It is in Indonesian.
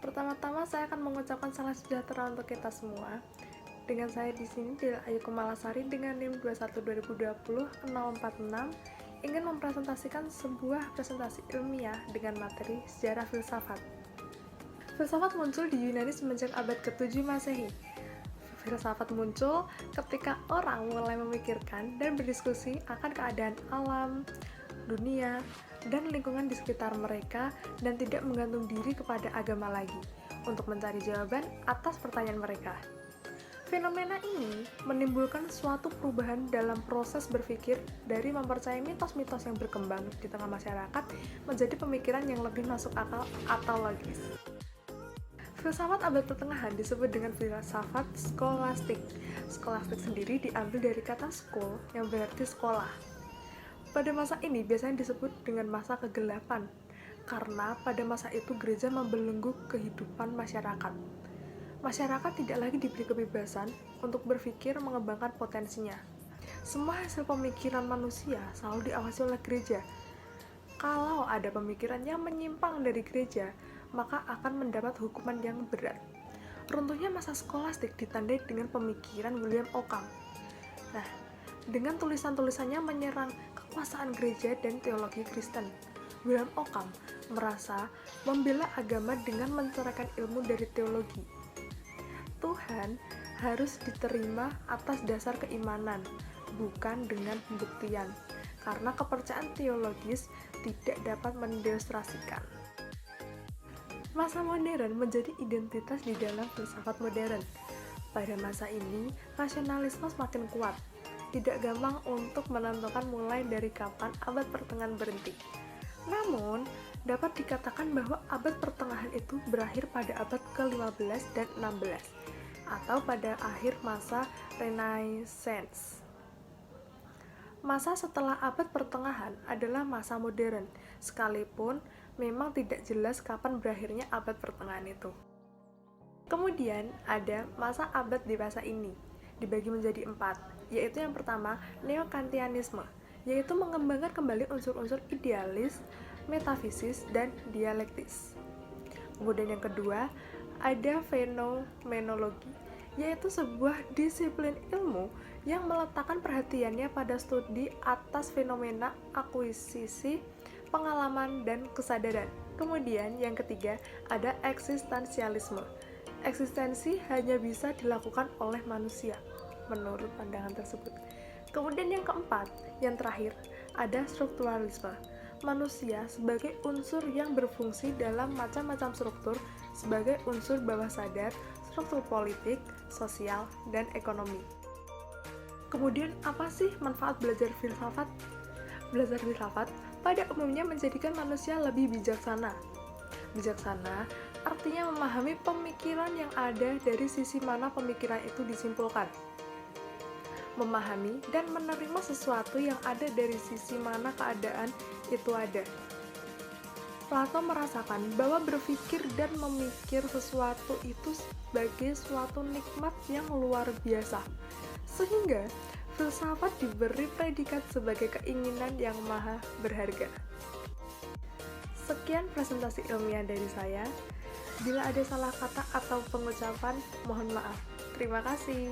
Pertama-tama saya akan mengucapkan salam sejahtera untuk kita semua. Dengan saya di sini Dila Ayu Kemalasari dengan NIM 21-2020-046 ingin mempresentasikan sebuah presentasi ilmiah dengan materi sejarah filsafat. Filsafat muncul di Yunani semenjak abad ke-7 Masehi. Filsafat muncul ketika orang mulai memikirkan dan berdiskusi akan keadaan alam, dunia, dan lingkungan di sekitar mereka dan tidak menggantung diri kepada agama lagi untuk mencari jawaban atas pertanyaan mereka. Fenomena ini menimbulkan suatu perubahan dalam proses berpikir dari mempercayai mitos-mitos yang berkembang di tengah masyarakat menjadi pemikiran yang lebih masuk akal atau logis. Filsafat abad pertengahan disebut dengan filsafat skolastik. Skolastik sendiri diambil dari kata skol yang berarti sekolah. Pada masa ini biasanya disebut dengan masa kegelapan, karena pada masa itu gereja membelenggu kehidupan masyarakat. Masyarakat tidak lagi diberi kebebasan untuk berpikir mengembangkan potensinya. Semua hasil pemikiran manusia selalu diawasi oleh gereja. Kalau ada pemikiran yang menyimpang dari gereja, maka akan mendapat hukuman yang berat. Runtuhnya masa skolastik ditandai dengan pemikiran William Ockham. Dengan tulisan-tulisannya menyerang kekuasaan gereja dan teologi Kristen, William Ockham merasa membela agama dengan mencerahkan ilmu dari teologi. Tuhan harus diterima atas dasar keimanan, bukan dengan pembuktian, karena kepercayaan teologis tidak dapat mendemonstrasikan. Masa modern menjadi identitas di dalam filsafat modern. Pada masa ini, rasionalisme semakin kuat. Tidak gampang untuk menentukan mulai dari kapan abad pertengahan berhenti. Namun, dapat dikatakan bahwa abad pertengahan itu berakhir pada abad ke-15 dan 16, atau pada akhir masa Renaissance. Masa setelah abad pertengahan adalah masa modern, sekalipun memang tidak jelas kapan berakhirnya abad pertengahan itu. Kemudian ada masa abad dewasa ini, dibagi menjadi 4, yaitu yang pertama, Neo-Kantianisme, yaitu mengembangkan kembali unsur-unsur idealis, metafisis, dan dialektis. Kemudian yang kedua, ada Fenomenologi, yaitu sebuah disiplin ilmu yang meletakkan perhatiannya pada studi atas fenomena akuisisi, pengalaman, dan kesadaran. Kemudian yang ketiga, ada eksistensialisme. Eksistensi hanya bisa dilakukan oleh manusia menurut pandangan tersebut. Kemudian yang keempat, yang terakhir, ada strukturalisme. Manusia sebagai unsur yang berfungsi dalam macam-macam struktur sebagai unsur bawah sadar, struktur politik, sosial, dan ekonomi. Kemudian apa sih manfaat belajar filsafat? Belajar filsafat pada umumnya menjadikan manusia lebih bijaksana. Bijaksana artinya memahami pemikiran yang ada dari sisi mana pemikiran itu disimpulkan. Memahami dan menerima sesuatu yang ada dari sisi mana keadaan itu ada. Plato merasakan bahwa berpikir dan memikir sesuatu itu sebagai suatu nikmat yang luar biasa, sehingga filsafat diberi predikat sebagai keinginan yang maha berharga. Sekian presentasi ilmiah dari saya. Bila ada salah kata atau pengucapan, mohon maaf. Terima kasih.